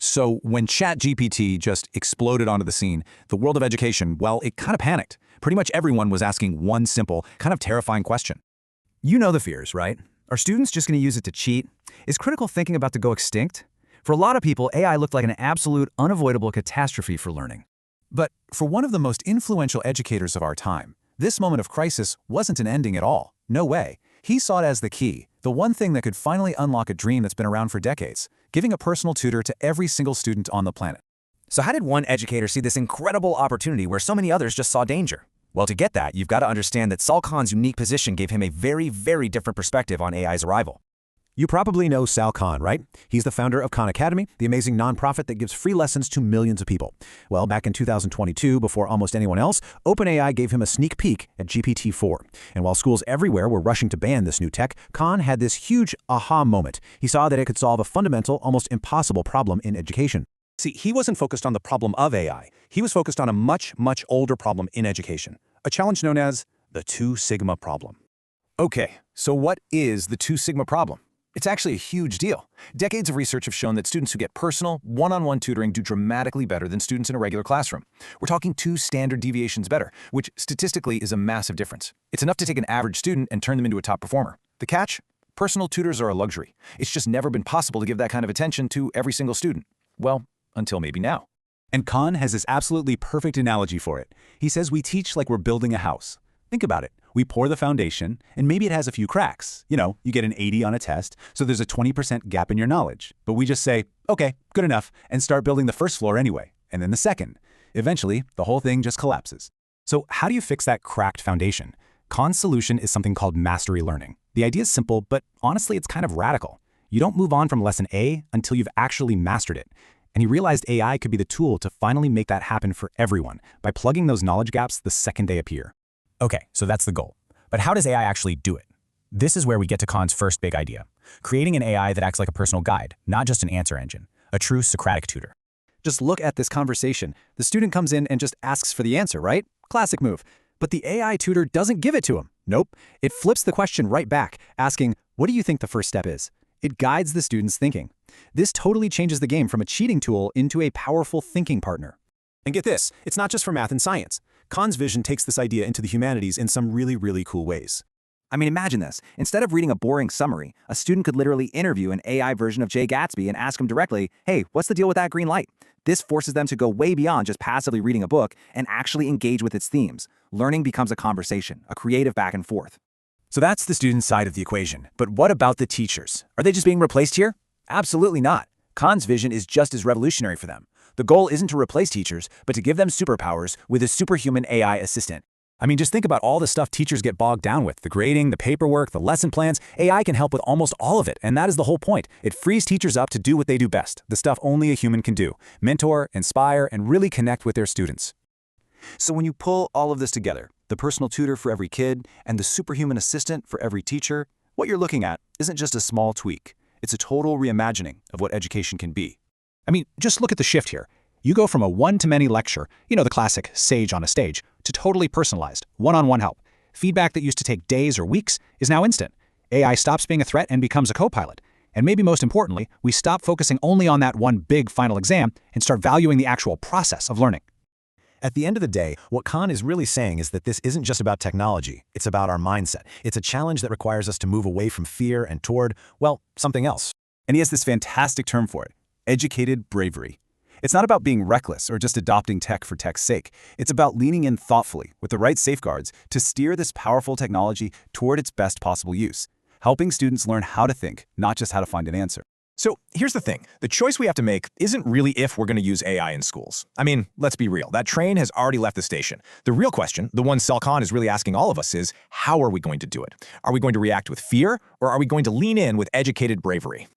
So when ChatGPT just exploded onto the scene, the world of education, well, it kind of panicked. Pretty much everyone was asking one simple, kind of terrifying question. You know the fears, right? Are students just going to use it to cheat? Is critical thinking about to go extinct? For a lot of people, AI looked like an absolute, unavoidable catastrophe for learning. But for one of the most influential educators of our time, this moment of crisis wasn't an ending at all. No way. He saw it as the key, the one thing that could finally unlock a dream that's been around for decades, giving a personal tutor to every single student on the planet. So how did one educator see this incredible opportunity where so many others just saw danger? Well, to get that, you've got to understand that Sal Khan's unique position gave him a very, very different perspective on AI's arrival. You probably know Sal Khan, right? He's the founder of Khan Academy, the amazing nonprofit that gives free lessons to millions of people. Well, back in 2022, before almost anyone else, OpenAI gave him a sneak peek at GPT-4. And while schools everywhere were rushing to ban this new tech, Khan had this huge aha moment. He saw that it could solve a fundamental, almost impossible problem in education. See, he wasn't focused on the problem of AI. He was focused on a much, much older problem in education, a challenge known as the 2 sigma problem. Okay, so what is the 2 sigma problem? It's actually a huge deal. Decades of research have shown that students who get personal, one-on-one tutoring do dramatically better than students in a regular classroom. We're talking 2 standard deviations better, which statistically is a massive difference. It's enough to take an average student and turn them into a top performer. The catch? Personal tutors are a luxury. It's just never been possible to give that kind of attention to every single student. Well, until maybe now. And Khan has this absolutely perfect analogy for it. He says we teach like we're building a house. Think about it. We pour the foundation, and maybe it has a few cracks. You know, you get an 80 on a test, so there's a 20% gap in your knowledge. But we just say, okay, good enough, and start building the first floor anyway, and then the second. Eventually, the whole thing just collapses. So how do you fix that cracked foundation? Khan's solution is something called mastery learning. The idea is simple, but honestly, it's kind of radical. You don't move on from lesson A until you've actually mastered it. And he realized AI could be the tool to finally make that happen for everyone by plugging those knowledge gaps the second they appear. Okay, so that's the goal. But how does AI actually do it? This is where we get to Khan's first big idea, creating an AI that acts like a personal guide, not just an answer engine, a true Socratic tutor. Just look at this conversation. The student comes in and just asks for the answer, right? Classic move. But the AI tutor doesn't give it to him. Nope. It flips the question right back, asking, what do you think the first step is? It guides the student's thinking. This totally changes the game from a cheating tool into a powerful thinking partner. And get this, it's not just for math and science. Khan's vision takes this idea into the humanities in some really, really cool ways. I mean, imagine this. Instead of reading a boring summary, a student could literally interview an AI version of Jay Gatsby and ask him directly, hey, what's the deal with that green light? This forces them to go way beyond just passively reading a book and actually engage with its themes. Learning becomes a conversation, a creative back and forth. So that's the student side of the equation. But what about the teachers? Are they just being replaced here? Absolutely not. Khan's vision is just as revolutionary for them. The goal isn't to replace teachers, but to give them superpowers with a superhuman AI assistant. I mean, just think about all the stuff teachers get bogged down with, the grading, the paperwork, the lesson plans. AI can help with almost all of it, and that is the whole point. It frees teachers up to do what they do best, the stuff only a human can do: mentor, inspire, and really connect with their students. So when you pull all of this together, the personal tutor for every kid and the superhuman assistant for every teacher, what you're looking at isn't just a small tweak. It's a total reimagining of what education can be. I mean, just look at the shift here. You go from a one-to-many lecture, you know, the classic sage on a stage, to totally personalized, one-on-one help. Feedback that used to take days or weeks is now instant. AI stops being a threat and becomes a co-pilot. And maybe most importantly, we stop focusing only on that one big final exam and start valuing the actual process of learning. At the end of the day, what Khan is really saying is that this isn't just about technology, it's about our mindset. It's a challenge that requires us to move away from fear and toward, well, something else. And he has this fantastic term for it: educated bravery. It's not about being reckless or just adopting tech for tech's sake. It's about leaning in thoughtfully with the right safeguards to steer this powerful technology toward its best possible use, helping students learn how to think, not just how to find an answer. So here's the thing. The choice we have to make isn't really if we're going to use AI in schools. I mean, let's be real. That train has already left the station. The real question, the one Sal Khan is really asking all of us, is how are we going to do it? Are we going to react with fear, or are we going to lean in with educated bravery?